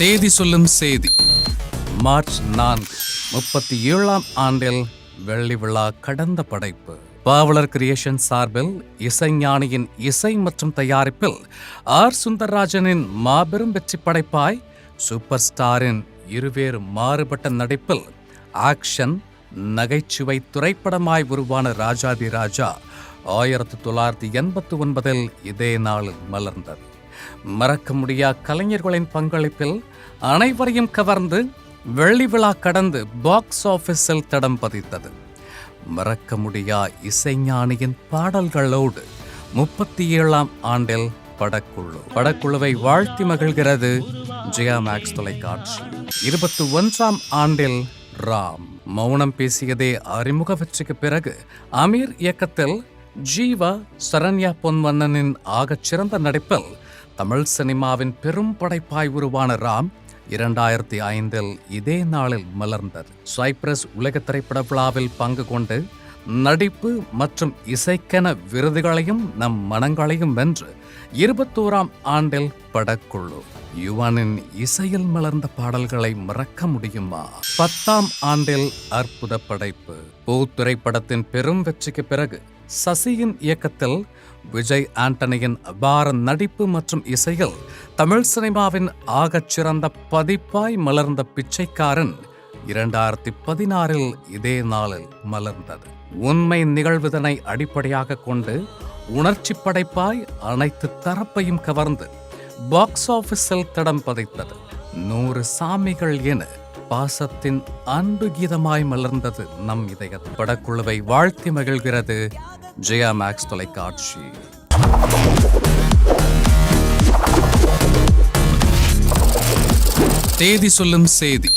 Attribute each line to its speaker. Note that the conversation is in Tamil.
Speaker 1: தேதி சொல்லும் செய்தி. மார்ச் 4 37ஆம் ஆண்டில் வெள்ளி விழா கடந்த படைப்பு. பாவலர் கிரியேஷன் சார்பில் இசைஞானியின் இசை மற்றும் தயாரிப்பில் ஆர் சுந்தரராஜனின் மாபெரும் வெற்றி படைப்பாய் சூப்பர் ஸ்டாரின் இருவேறு மாறுபட்ட நடிப்பில் ஆக்ஷன் நகைச்சுவை திரைப்படமாய் உருவான ராஜாதி ராஜா 1989 இதே நாளில் மலர்ந்தது. மறக்க முடியா கலைஞர்களின் பங்களிப்பில் அனைவரையும் கவர்ந்து வெள்ளி விழா கடந்து பாக்ஸ் ஆபீஸில் தடம் பதித்தது. மறக்க முடியா இசைஞானியின் பாடல்களோடு 37ஆம் ஆண்டில் படக்குழுவை வாழ்த்தி மகிழ்கிறது ஜெயா மேக்ஸ் தொலைக்காட்சி. 21ஆம் ஆண்டில் ராம் மௌனம் பேசியதே அறிமுக வெற்றிக்கு பிறகு அமீர் இயக்கத்தில் ஜீவா சரண்யா பொன்வண்ணனின் ஆகச்சிறந்த நடிப்பில் தமிழ் சினிமாவின் பெரும் படைப்பாய் உருவான ராம் 2005 இதே நாளில் மலர்ந்தது. சைப்ரஸ் உலக திரைப்பட விழாவில் பங்கு கொண்டு நடிப்பு மற்றும் இசைக்கென விருதுகளையும் நம் மனங்களையும் வென்று 21ஆம் ஆண்டில் படக்குழு. யுவனின் இசையில் மலர்ந்த பாடல்களை மறக்க முடியுமா? 10ஆம் ஆண்டில் அற்புத படைப்பு. பூ திரைப்படத்தின் பெரும் வெற்றிக்கு பிறகு சசியின் இயக்கத்தில் விஜய் ஆண்டனியின் அபார நடிப்பு மற்றும் இசையில் தமிழ் சினிமாவின் ஆகச்சிறந்த பதிப்பாய் மலர்ந்த பிச்சைக்காரன் 2016 இதே நாளில் மலர்ந்தது. உண்மை நிகழ்வுதனை அடிப்படையாக கொண்டு உணர்ச்சி படைப்பாய் அனைத்து தரப்பையும் கவர்ந்து பாக்ஸ் ஆபீஸில் தடம் பதித்தது. 100 சாமிகள் என பாசத்தின் அன்பு கீதமாய் மலர்ந்தது நம் இதயத்தில். படக்குழுவை வாழ்த்தி மகிழ்கிறது ஜெயா மேக்ஸ் தொலைக்காட்சி. தேதி சொல்லும் செய்தி.